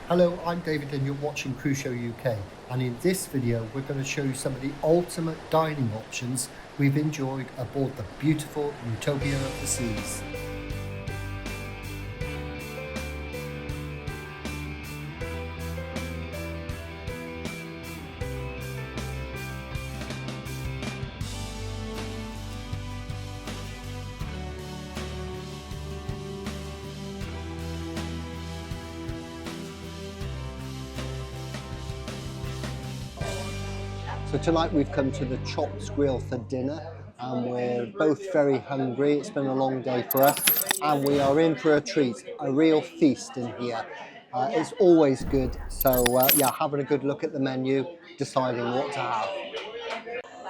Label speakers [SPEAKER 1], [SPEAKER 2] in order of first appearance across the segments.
[SPEAKER 1] Hello, I'm David and you're watching Crucial UK, and in this video we're going to show you some of the ultimate dining options we've enjoyed aboard the beautiful Utopia of the Seas. So tonight we've come to the Chops Grill for dinner and we're both very hungry. It's been a long day for us and we are in for a treat, a real feast in here. It's always good, so yeah, having a good look at the menu, deciding what to have.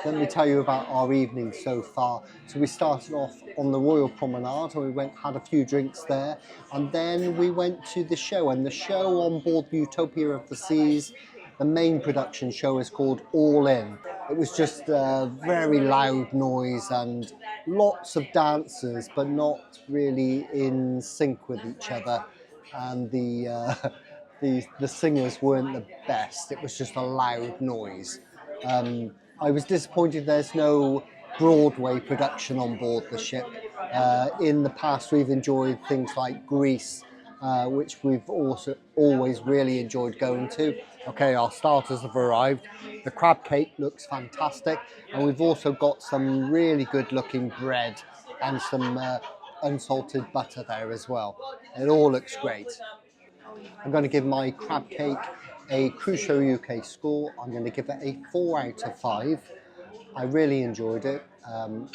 [SPEAKER 1] Let me tell you about our evening so far. So we started off on the Royal Promenade and we had a few drinks there, and then we went to the show, and the show on board the Utopia of the Seas, the main production show, is called All In. It was just a very loud noise and lots of dancers, but not really in sync with each other, and the singers weren't the best. It was just a loud noise. I was disappointed there's no Broadway production on board the ship. In the past we've enjoyed things like Greece, which we've also always really enjoyed going to. Okay, our starters have arrived. The crab cake looks fantastic, and we've also got some really good looking bread and some unsalted butter there as well. It all looks great. I'm going to give my crab cake a Crucial UK score. I'm going to give it a 4 out of 5. I really enjoyed it.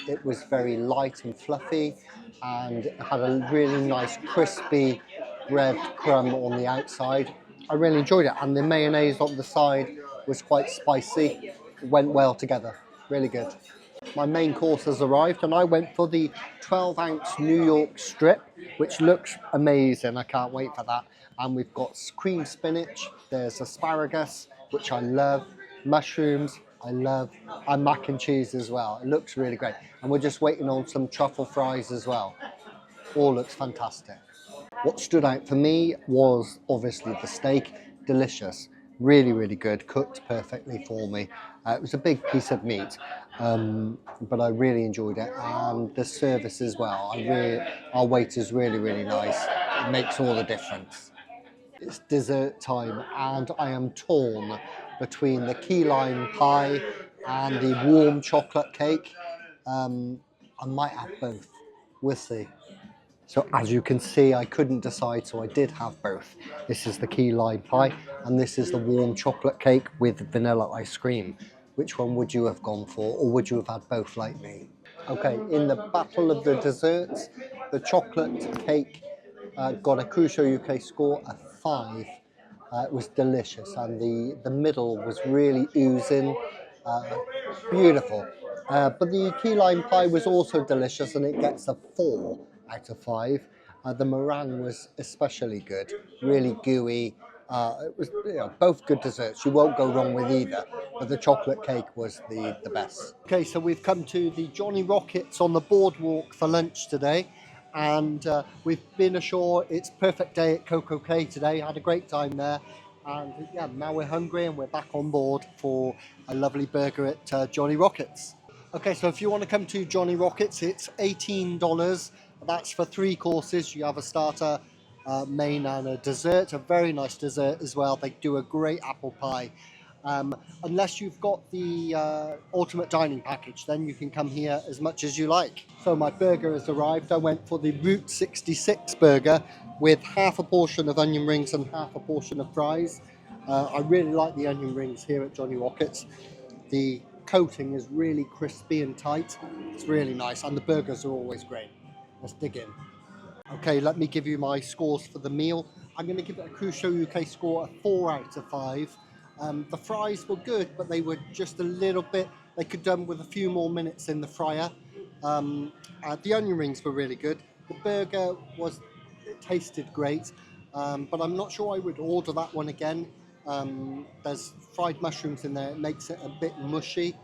[SPEAKER 1] It was very light and fluffy and it had a really nice crispy bread crumb on the outside. I really enjoyed it, and the mayonnaise on the side was quite spicy. It went well together, really good. My main course has arrived and I went for the 12-ounce New York strip, which looks amazing. I can't wait for that. And we've got cream spinach, there's asparagus, which I love, mushrooms, I love, and mac and cheese as well. It looks really great. And we're just waiting on some truffle fries as well. All looks fantastic. What stood out for me was obviously the steak, delicious, really, really good, cooked perfectly for me. It was a big piece of meat, but I really enjoyed it, and the service as well. Our waiter's really, really nice. It makes all the difference. It's dessert time, and I am torn between the key lime pie and the warm chocolate cake. I might have both. We'll see. So as you can see, I couldn't decide, so I did have both. This is the key lime pie, and this is the warm chocolate cake with vanilla ice cream. Which one would you have gone for, or would you have had both like me? Okay, in the battle of the desserts, the chocolate cake got a Crucial UK score of 5. It was delicious, and the middle was really oozing, uh, beautiful. But the key lime pie was also delicious, and it gets a 4 out of 5. The meringue was especially good, really gooey. It was, both good desserts. You won't go wrong with either, but the chocolate cake was the best. Okay, so we've come to the Johnny Rockets on the boardwalk for lunch today, and we've been ashore. It's perfect day at Coco Cay today. Had a great time there, and yeah, now we're hungry and we're back on board for a lovely burger at Johnny Rockets. Okay, so if you want to come to Johnny Rockets, it's $18. That's for 3 courses. You have a starter, main, and a dessert. A very nice dessert as well. They do a great apple pie. Unless you've got the ultimate dining package, then you can come here as much as you like. So my burger has arrived. I went for the Route 66 burger with half a portion of onion rings and half a portion of fries. I really like the onion rings here at Johnny Rockets. The coating is really crispy and tight. It's really nice, and the burgers are always great. Let's dig in. Okay, let me give you my scores for the meal. I'm going to give it a Crucial UK score of 4 out of 5. The fries were good, but they were just a little bit, they could done with a few more minutes in the fryer. The onion rings were really good. The burger it tasted great, but I'm not sure I would order that one again. There's fried mushrooms in there, it makes it a bit mushy.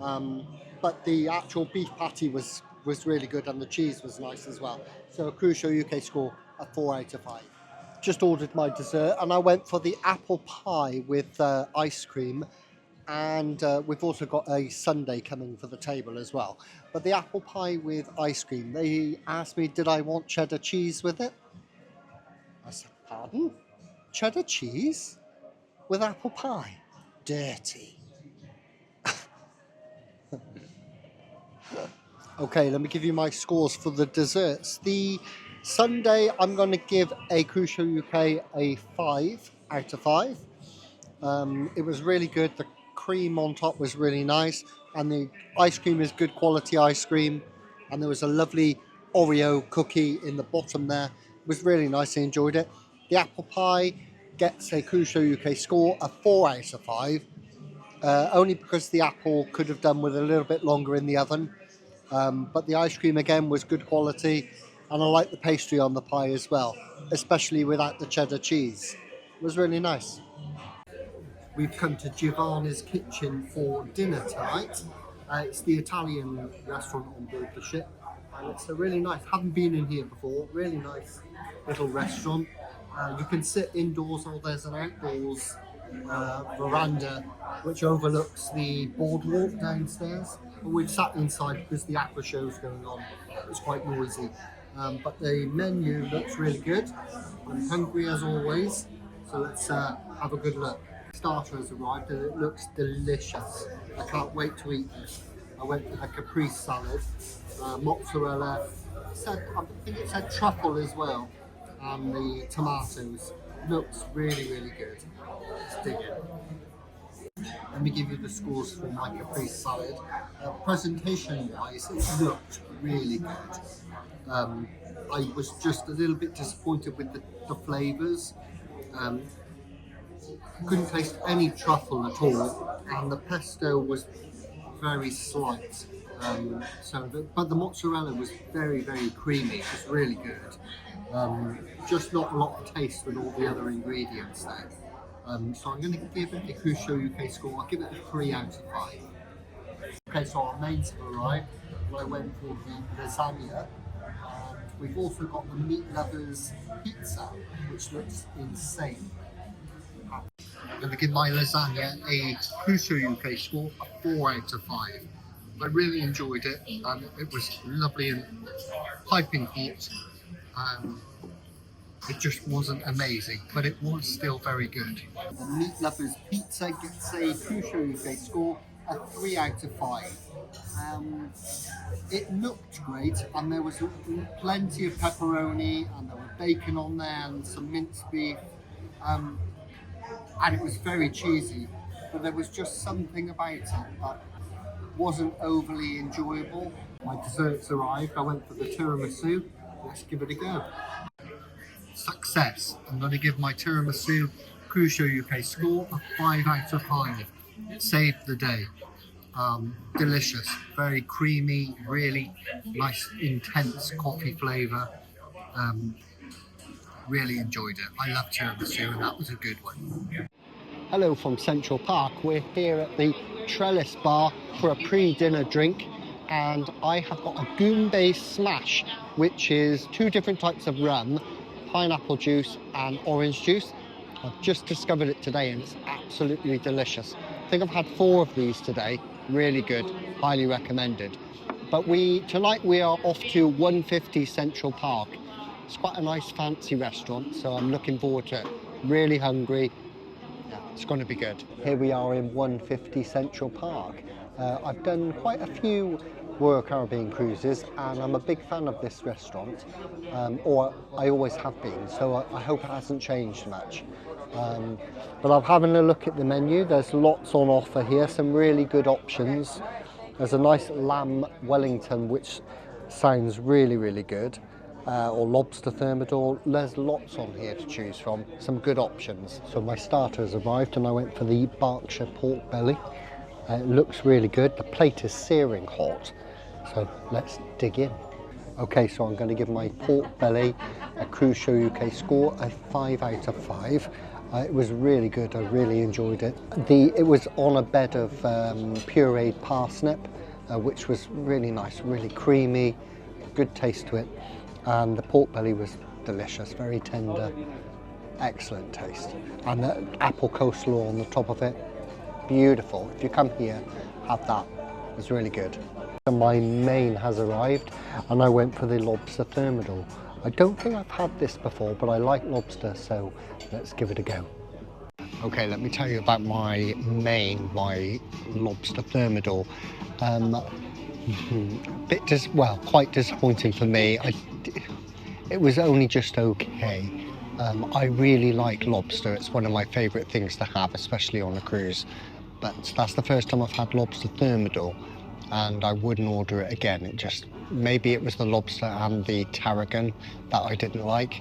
[SPEAKER 1] But the actual beef patty was really good, and the cheese was nice as well. So a Crucial UK score of 4 out of 5. just ordered my dessert, and I went for the apple pie with ice cream, and we've also got a sundae coming for the table as well. But the apple pie with ice cream, they asked me did I want cheddar cheese with it. I said, pardon? Cheddar cheese with apple pie? Dirty. Okay, let me give you my scores for the desserts. The sundae, I'm going to give a Crucial UK a 5 out of 5. It was really good. The cream on top was really nice, and the ice cream is good quality ice cream. And there was a lovely Oreo cookie in the bottom there. It was really nice. I enjoyed it. The apple pie gets a Crucial UK score, a 4 out of 5. Only because the apple could have done with a little bit longer in the oven. But the ice cream again was good quality, and I like the pastry on the pie as well, especially without the cheddar cheese. It was really nice. We've come to Giovanni's kitchen for dinner tonight. It's the Italian restaurant on board the ship, and it's a really nice, haven't been in here before, really nice little restaurant. You can sit indoors, or there's an outdoors veranda which overlooks the boardwalk downstairs. But we've sat inside because the aqua show's going on. It's quite noisy, but the menu looks really good. I'm hungry as always, so let's have a good look. Starter has arrived and it looks delicious. I can't wait to eat this. I went for the caprese salad, mozzarella, I think it said truffle as well, and the tomatoes. Looks really, really good. Let's dig in. Let me give you the scores for my caprese salad. Presentation-wise, it looked really good. I was just a little bit disappointed with the flavours. Couldn't taste any truffle at all, and the pesto was very slight. But the mozzarella was very, very creamy. It was really good. Just not a lot of taste with all the other ingredients there. So I'm going to give it a Crucial UK score. I'll give it a 3 out of 5. Okay, so our mains have arrived. I went for the lasagna. We've also got the Meat Lovers pizza, which looks insane. I'm going to give my lasagna a Crucial UK score, a 4 out of 5. I really enjoyed it. It was lovely and piping hot. It just wasn't amazing, but it was still very good. The Meat Lovers pizza gets a Crucial UK score, a 3 out of 5. It looked great, and there was plenty of pepperoni, and there were bacon on there, and some minced beef, and it was very cheesy, but there was just something about it that wasn't overly enjoyable. My desserts arrived. I went for the tiramisu. Let's give it a go. Success. I'm going to give my tiramisu Crucial UK score a 5 out of 5. It saved the day. Delicious, very creamy, really nice, intense coffee flavour. Really enjoyed it. I love tiramisu, and that was a good one. Hello from Central Park. We're here at the Trellis Bar for a pre-dinner drink, and I have got a Goombay Smash, which is 2 different types of rum, pineapple juice and orange juice. I've just discovered it today, and it's absolutely delicious. I think I've had 4 of these today. Really good, highly recommended. But tonight we are off to 150 Central Park. It's quite a nice fancy restaurant, so I'm looking forward to it. Really hungry. Yeah, it's going to be good. Here we are in 150 Central Park. I've done quite a few Royal Caribbean cruises, and I'm a big fan of this restaurant, or I always have been, so I hope it hasn't changed much. But I'm having a look at the menu. There's lots on offer here, some really good options. There's a nice lamb Wellington, which sounds really, really good, or lobster thermidor. There's lots on here to choose from, some good options. So my starter has arrived, and I went for the Berkshire pork belly. It looks really good. The plate is searing hot, so let's dig in. Okay, so I'm going to give my pork belly a Crucial UK score, a 5 out of 5. It was really good. I really enjoyed it. It was on a bed of pureed parsnip, which was really nice, really creamy, good taste to it. And the pork belly was delicious, very tender. excellent taste. And the apple coleslaw on the top of it, beautiful. If you come here, have that. It's really good. And my main has arrived, and I went for the lobster thermidor. I don't think I've had this before, but I like lobster, so let's give it a go. Okay, let me tell you about my main, my lobster thermidor. Quite disappointing for me. It was only just okay. I really like lobster. It's one of my favourite things to have, especially on a cruise. But that's the first time I've had lobster thermidor, and I wouldn't order it again. Maybe it was the lobster and the tarragon that I didn't like.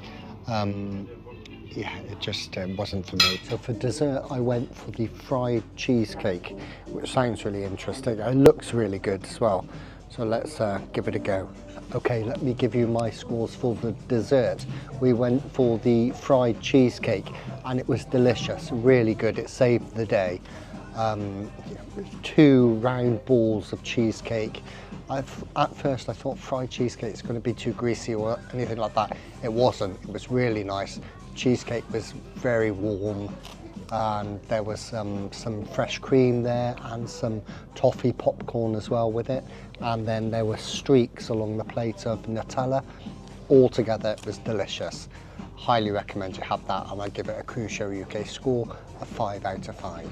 [SPEAKER 1] Yeah, it just wasn't for me. So for dessert, I went for the fried cheesecake, which sounds really interesting. It looks really good as well. So let's give it a go. Okay, let me give you my scores for the dessert. We went for the fried cheesecake, and it was delicious, really good. It saved the day. 2 round balls of cheesecake. At first I thought fried cheesecake is going to be too greasy or anything like that. It wasn't. It was really nice. Cheesecake was very warm, and there was some fresh cream there and some toffee popcorn as well with it, and then there were streaks along the plate of Nutella. Altogether it was delicious. Highly recommend you have that, and I give it a Cruise Show UK score of 5 out of 5.